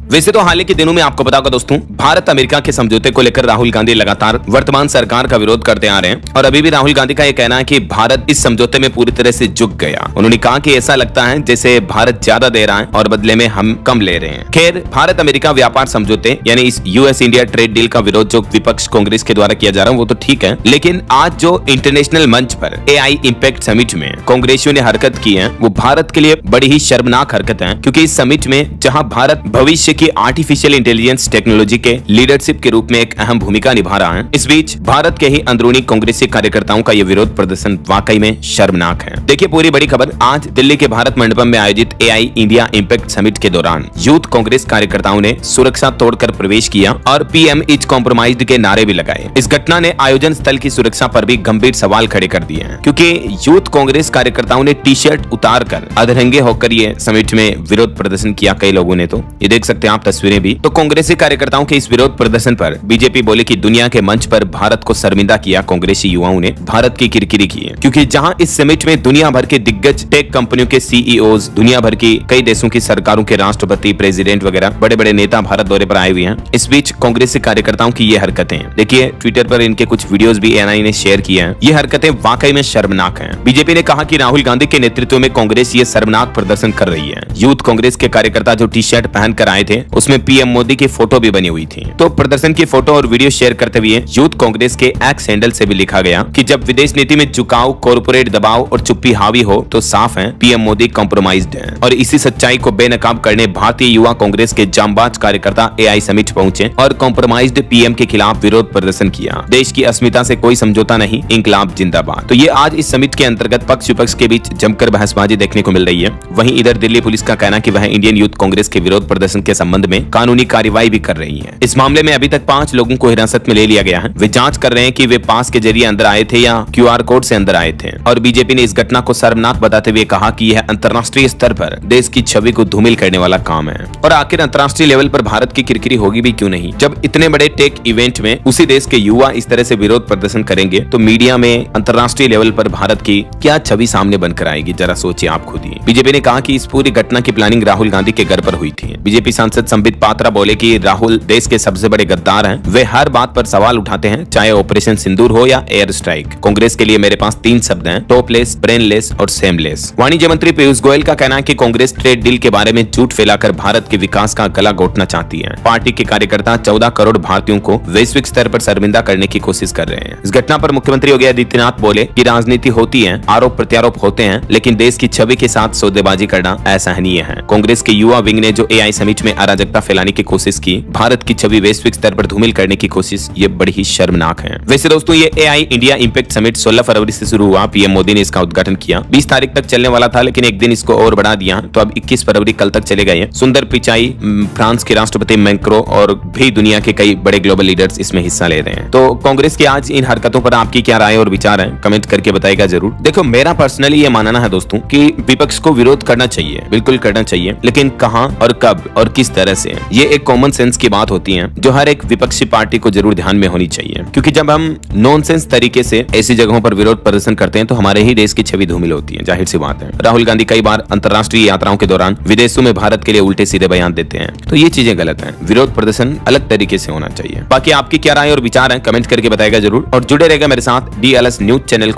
वैसे तो हाल ही के दिनों में आपको पता होगा दोस्तों, भारत अमेरिका के समझौते को लेकर राहुल गांधी लगातार वर्तमान सरकार का विरोध करते आ रहे हैं और अभी भी राहुल गांधी का यह कहना है कि भारत इस समझौते में पूरी तरह से झुक गया। उन्होंने कहा कि ऐसा लगता है जैसे भारत ज्यादा दे रहा है और बदले में हम कम ले रहे हैं। खैर, भारत अमेरिका व्यापार समझौते यानी इस यूएस इंडिया ट्रेड डील का विरोध जो विपक्ष कांग्रेस के द्वारा किया जा रहा है वो तो ठीक है, लेकिन आज जो इंटरनेशनल मंच पर एआई इंपैक्ट समिट में कांग्रेसियों ने हरकत की है वो भारत के लिए बड़ी ही शर्मनाक हरकत है, क्योंकि इस समिट में जहां भारत भविष्य की आर्टिफिशियल इंटेलिजेंस टेक्नोलॉजी के लीडरशिप के रूप में एक अहम भूमिका निभा रहा है, इस बीच भारत के ही अंदरूनी कांग्रेसी कार्यकर्ताओं का यह विरोध प्रदर्शन वाकई में शर्मनाक है। देखिए पूरी बड़ी खबर, आज दिल्ली के भारत मंडपम में आयोजित एआई इंडिया इंपैक्ट समिट के दौरान यूथ कांग्रेस कार्यकर्ताओं ने सुरक्षा तोड़कर प्रवेश किया और पीएम इज कॉम्प्रोमाइज्ड के नारे भी लगाए। इस घटना ने आयोजन स्थल की सुरक्षा पर भी गंभीर सवाल खड़े कर दिए हैं, क्योंकि यूथ कांग्रेस कार्यकर्ताओं ने टी शर्ट उतार कर अधरंगे होकर ये समिट में विरोध प्रदर्शन किया। कई लोगों ने तो ये देख सकते हैं आप तस्वीरें भी। तो कांग्रेसी कार्यकर्ताओं के इस विरोध प्रदर्शन पर बीजेपी बोले कि दुनिया के मंच पर भारत को शर्मिंदा किया। कांग्रेसी युवाओं ने भारत की किरकिरी की है, क्योंकि जहां इस समिट में दुनिया भर के दिग्गज टेक कंपनियों के सीईओज, दुनिया भर की कई देशों की सरकारों के राष्ट्रपति, प्रेसिडेंट वगैरह बड़े बड़े नेता भारत दौरे पर आए हुए हैं। इस बीच कांग्रेसी कार्यकर्ताओं की ये हरकतें, देखिए ट्विटर पर इनके कुछ वीडियोस भी एएनआई ने शेयर किए हैं। ये हरकतें वाकई में शर्मनाक हैं। बीजेपी ने कहा कि राहुल गांधी के नेतृत्व में कांग्रेस ये शर्मनाक प्रदर्शन कर रही है। यूथ कांग्रेस के कार्यकर्ता जो टी शर्ट पहन कर आए थे उसमें पीएम मोदी की फोटो भी बनी हुई थी। तो प्रदर्शन की फोटो और वीडियो शेयर करते हुए यूथ कांग्रेस के एक्स हैंडल से भी लिखा गया कि जब विदेश नीति में झुकाव, कॉर्पोरेट दबाव और चुप्पी हावी हो तो साफ है पीएम मोदी कॉम्प्रोमाइज्ड है। और इसी सच्चाई को बेनकाब करने भारतीय युवा कांग्रेस के जांबाज कार्यकर्ता एआई समिट पहुंचे और कॉम्प्रोमाइज्ड पीएम के खिलाफ विरोध प्रदर्शन किया। देश की अस्मिता से कोई समझौता नहीं, इंकलाब जिंदाबाद। तो ये आज इस समिट के अंतर्गत पक्ष विपक्ष के बीच जमकर बहसबाजी देखने को मिल रही है। वहीं इधर दिल्ली पुलिस का कहना कि वह इंडियन यूथ कांग्रेस के विरोध प्रदर्शन के संबंध में कानूनी कार्रवाई भी कर रही है। इस मामले में अभी तक 5 लोगों को हिरासत में ले लिया गया है। वे जांच कर रहे हैं कि वे पास के जरिए अंदर आए थे या क्यूआर कोड से अंदर आए थे। और बीजेपी ने इस घटना को शर्मनाक बताते हुए कहा कि यह अंतर्राष्ट्रीय स्तर पर देश की छवि को धूमिल करने वाला काम है। और आखिर अंतर्राष्ट्रीय लेवल पर भारत की किरकिरी होगी भी क्यों नहीं, जब इतने बड़े टेक इवेंट में उसी देश के युवा इस तरह से विरोध प्रदर्शन करेंगे तो मीडिया में अंतर्राष्ट्रीय लेवल पर भारत की क्या छवि सामने बनकर आएगी, जरा सोचिए आप खुद ही। बीजेपी ने कहा कि इस पूरी घटना की प्लानिंग राहुल गांधी के घर पर हुई थी। बीजेपी सांसद संबित पात्रा बोले कि राहुल देश के सबसे बड़े गद्दार हैं। वे हर बात पर सवाल उठाते हैं, चाहे ऑपरेशन सिंदूर हो या एयर स्ट्राइक। कांग्रेस के लिए मेरे पास 3 शब्द हैं, टॉपलेस, ब्रेनलेस और सेमलेस। वाणिज्य मंत्री पीयूष गोयल का कहना है कि कांग्रेस ट्रेड डील के बारे में झूठ फैलाकर भारत के विकास का गला घोटना चाहती है। पार्टी के कार्यकर्ता 14 करोड़ भारतीयों को वैश्विक स्तर पर शर्मिंदा करने की कोशिश कर रहे हैं। इस घटना पर मुख्यमंत्री योगी आदित्यनाथ बोले कि राजनीति होती है, आरोप प्रत्यारोप होते हैं, लेकिन देश की छवि के साथ सौदेबाजी करना असहनीय है। कांग्रेस के युवा विंग ने जो एआई समिट में अराजकता फैलाने की कोशिश की, भारत की छवि वैश्विक स्तर पर धूमिल करने की कोशिश, ये बड़ी ही शर्मनाक है। वैसे दोस्तों ये एआई इंडिया इंपैक्ट समिट 16 फरवरी से शुरू हुआ। पीएम मोदी ने इसका उद्घाटन किया। 20 तारीख तक चलने वाला था, लेकिन एक दिन इसको और बढ़ा दिया, तो अब 21 फरवरी कल तक चलेगा। ये सुंदर पिचाई, फ्रांस के राष्ट्रपति मैक्रो और भी दुनिया के कई बड़े ग्लोबल लीडर्स इसमें हिस्सा ले रहे हैं। तो कांग्रेस की आज इन हरकतों पर आपकी क्या राय और विचार है, कमेंट करके बताएगा जरूर। देखो मेरा पर्सनली ये मानना है दोस्तों कि विपक्ष को विरोध करना चाहिए, बिल्कुल करना चाहिए, लेकिन कहां और कब और किस तरह से, ये एक कॉमन सेंस की बात होती है जो हर एक विपक्षी पार्टी को जरूर ध्यान में होनी चाहिए। क्योंकि जब हम नॉनसेंस तरीके से ऐसी जगहों पर विरोध प्रदर्शन करते हैं तो हमारे ही देश की छवि धूमिल होती है, जाहिर सी बात है। राहुल गांधी कई बार अंतर्राष्ट्रीय यात्राओं के दौरान विदेशों में भारत के लिए उल्टे सीधे बयान देते हैं, तो ये चीजें गलत हैं। विरोध प्रदर्शन अलग तरीके से होना चाहिए। बाकी आपकी क्या राय और विचार है, कमेंट करके बताएगा जरूर और जुड़े रहेगा मेरे साथ DLS न्यूज चैनल।